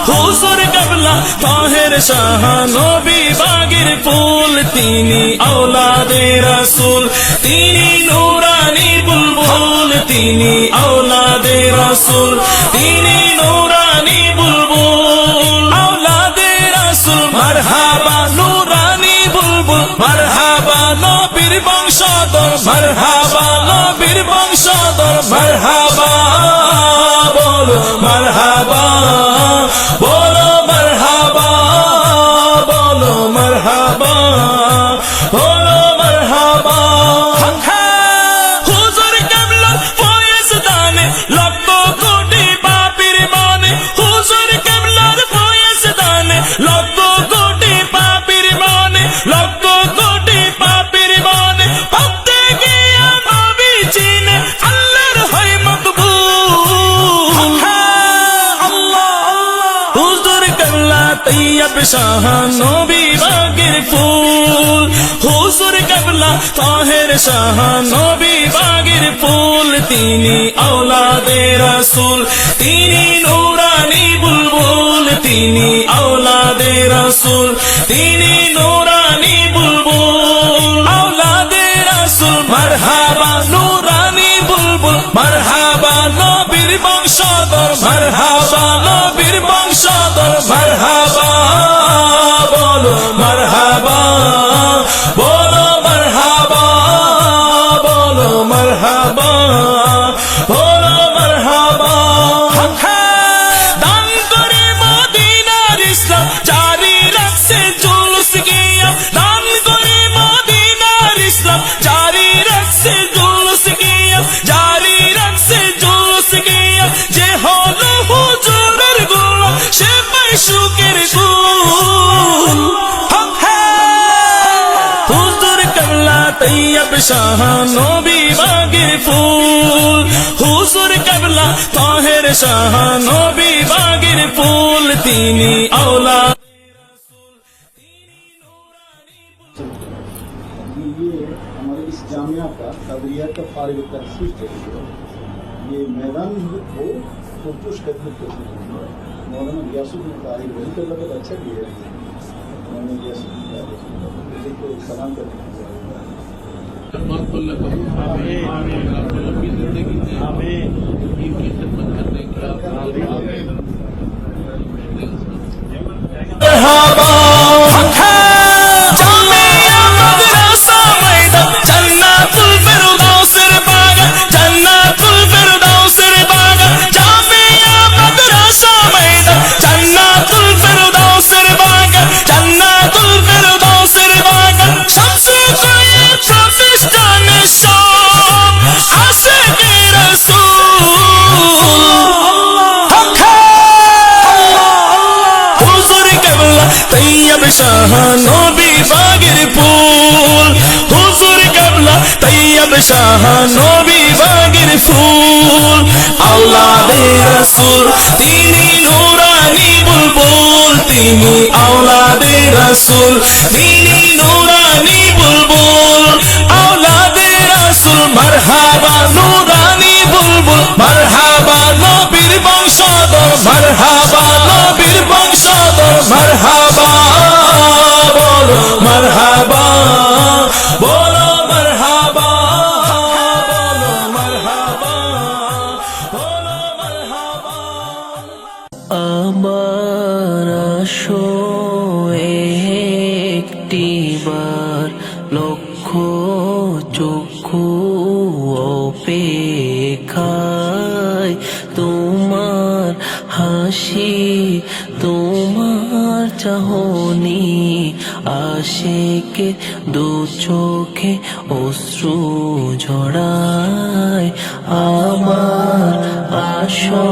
হুজুর কিবলা তাহের শাহ নবী বাগের ফুল তিনি আওলাদে রাসূল তিনি নূরানী বুলবুল তিনি আওলাদে রাসূল তিনি নূরানী বুলবুল আওলাদে রাসূল মারহাবা নূরানী বুলবুল মারহাবা নবীর বংশধর মারহাবা নবীর বংশধর মারহাবা বলো মারহাবা বলো মারহাবা বলো মারহাবা বলো মারহাবা হুজুর কিবলার ফয়েজ দানে লক্ষ কোটি পাপীর মনে হুজুর কিবলার ফয়েজ দানে লক্ষ কোটি পাপীর মনে লক্ষ কোটি পাপীর মনে ভাবতে গিয়া নবী চিনে আল্লাহর হয় মকবুল হুজুর কিবলা তৈয়ব শাহ নবী বাগের ফুল হুজুর কিবলা তাহের শাহ নবী বাগের ফুল তিনি আওলাদে রাসূল তিনি নূরানী বুলবুল তিনি আওলাদে রাসূল তিনি নূরানী বুলবুল আওলাদে রাসূল মারহাবা নূরানী বুলবুল মারহাবা নবীর বংশধর মারহাবা নবীর বংশধর মারহাবা বলো মারহাবা বলো মারহাবা বলো মারহাবা বলো মারহাবা দান করে মদিনার ইসলাম জারি রাখছে জুলুস গিয়া দান করে মদিনার ইসলাম জারি রাখছে জুলুস গিয়া জারি রাখছে জুলুস গিয়া যে হলো হুজুরের গোলাম সে পায় সুখের গুল হুজুর কিবলা তৈয়ব শাহ নবী বাগের ফুল হুজুর কিবলা তাহের শাহ নবী বাগের ফুল তিনি আওলাদ ये हमारे इस जामिया का कदरिया का फारिग तहसील है। ये मैदान को खुदकुश खदमत करते हैं मौलाना गियासुद्दीन तारिक वही तो लगा अच्छा भी है मौलाना गियासुद्दीन तारिक को सलाम करते हैं শাহ নবী বাগের ফুল হুজুর কিবলা তৈয়ব শাহ নবী বাগের ফুল আওলাদে রাসূল তিনি নূরানী বুলবুল তিনি আওলাদে রাসূল তিনি নূরানী বুলবুল আওলাদে রাসূল মারহাবা নূরানী বুলবুল মারহাবা নবীর বংশধর মারহাবা নবীর বংশধর মারহাবা বলো মারহাবা বলো মারহাবা বলো মারহাবা বলো মারহাবা আমার আসো একটিবার লক্ষ চক্ষু অপেক্ষায় তোমার হাসি তোমার চাহনি আশিকে দু চোখে অশ্রু ঝরায় আমার আসো